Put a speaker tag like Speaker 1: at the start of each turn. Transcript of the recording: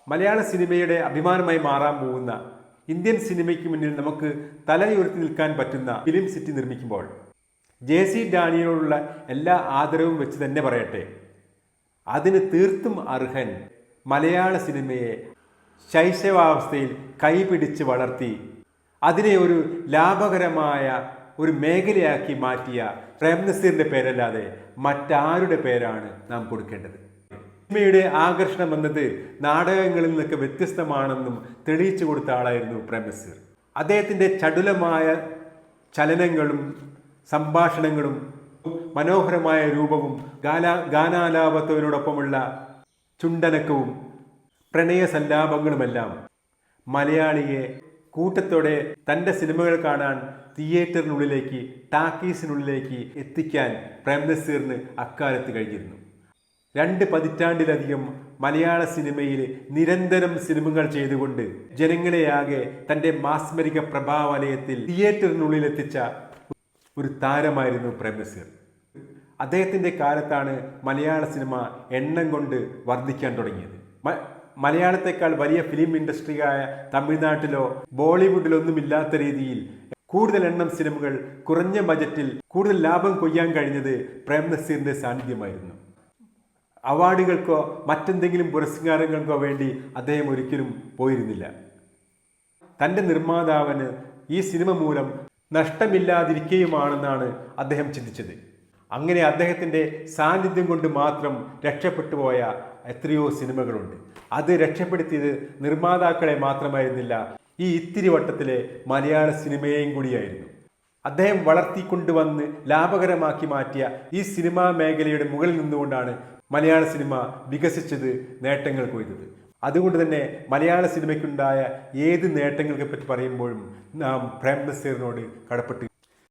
Speaker 1: മലയാള സിനിമയുടെ അഭിമാനമായി മാറാൻ പോകുന്ന ഇന്ത്യൻ സിനിമയ്ക്ക് മുന്നിൽ നമുക്ക് തലയുയർത്തി നിൽക്കാൻ പറ്റുന്ന ഫിലിം സിറ്റി നിർമ്മിക്കുമ്പോൾ JC ഡാനിയലോടുള്ള എല്ലാ ആദരവും വെച്ച് തന്നെ പറയട്ടെ, അതിന് തീർത്തും അർഹൻ മലയാള സിനിമയെ ശൈശവാവസ്ഥയിൽ കൈപിടിച്ച് വളർത്തി അതിനെ ഒരു ലാഭകരമായ ഒരു മേഖലയാക്കി മാറ്റിയ പ്രേംനസീറിൻ്റെ പേരല്ലാതെ മറ്റാരുടെ പേരാണ് നാം കൊടുക്കേണ്ടത്? സിനിമയുടെ ആകർഷണം എന്നത് നാടകങ്ങളിൽ നിന്നൊക്കെ വ്യത്യസ്തമാണെന്നും തെളിയിച്ചു കൊടുത്ത ആളായിരുന്നു പ്രേംനസീർ. അദ്ദേഹത്തിൻ്റെ ചടുലമായ ചലനങ്ങളും സംഭാഷണങ്ങളും മനോഹരമായ രൂപവും ഗാനാലാപനത്തോടൊപ്പമുള്ള ചുണ്ടനക്കവും പ്രണയ സല്ലാപങ്ങളുമെല്ലാം മലയാളിയെ കൂട്ടത്തോടെ തൻ്റെ സിനിമകൾ കാണാൻ തിയേറ്ററിനുള്ളിലേക്ക്, ടാക്കീസിനുള്ളിലേക്ക് എത്തിക്കാൻ പ്രേംനസീറിന് അക്കാലത്ത് കഴിഞ്ഞിരുന്നു. 2 പതിറ്റാണ്ടിലധികം മലയാള സിനിമയിൽ നിരന്തരം സിനിമകൾ ചെയ്തുകൊണ്ട് ജനങ്ങളെയാകെ തൻ്റെ മാസ്മരിക പ്രഭാവലയത്തിൽ തിയേറ്ററിനുള്ളിലെത്തിച്ച ഒരു താരമായിരുന്നു പ്രേംനസീർ. അദ്ദേഹത്തിൻ്റെ കാലത്താണ് മലയാള സിനിമ എണ്ണം കൊണ്ട് വർദ്ധിക്കാൻ തുടങ്ങിയത്. മലയാളത്തെക്കാൾ വലിയ ഫിലിം ഇൻഡസ്ട്രിയായ തമിഴ്നാട്ടിലോ ബോളിവുഡിലോ ഒന്നുമില്ലാത്ത രീതിയിൽ കൂടുതൽ എണ്ണം സിനിമകൾ കുറഞ്ഞ ബജറ്റിൽ കൂടുതൽ ലാഭം കൊയ്യാൻ കഴിഞ്ഞത് പ്രേംനസീറിൻ്റെ സാന്നിധ്യമായിരുന്നു. അവാർഡുകൾക്കോ മറ്റെന്തെങ്കിലും പുരസ്കാരങ്ങൾക്കോ വേണ്ടി അദ്ദേഹം ഒരിക്കലും പോയിരുന്നില്ല. തൻ്റെ നിർമ്മാതാവിന് ഈ സിനിമ മൂലം നഷ്ടമില്ലാതിരിക്കുകയുമാണെന്നാണ് അദ്ദേഹം ചിന്തിച്ചത്. അങ്ങനെ അദ്ദേഹത്തിൻ്റെ സാന്നിധ്യം കൊണ്ട് മാത്രം രക്ഷപ്പെട്ടു പോയ എത്രയോ സിനിമകളുണ്ട്. അത് രക്ഷപ്പെടുത്തിയത് നിർമ്മാതാക്കളെ മാത്രമായിരുന്നില്ല, ഈ ഇത്തിരി വട്ടത്തിലെ മലയാള സിനിമയെയും കൂടിയായിരുന്നു. അദ്ദേഹം വളർത്തിക്കൊണ്ടുവന്ന് ലാഭകരമാക്കി മാറ്റിയ ഈ സിനിമാ മേഖലയുടെ മുകളിൽ നിന്നുകൊണ്ടാണ് മലയാള സിനിമ വികസിച്ചത്, നേട്ടങ്ങൾ കൊയ്തത്. അതുകൊണ്ട് തന്നെ മലയാള സിനിമയ്ക്കുണ്ടായ ഏത് നേട്ടങ്ങളെ പറ്റി പറയുമ്പോഴും നാം പ്രേംനസീറിനോട് കടപ്പെട്ട്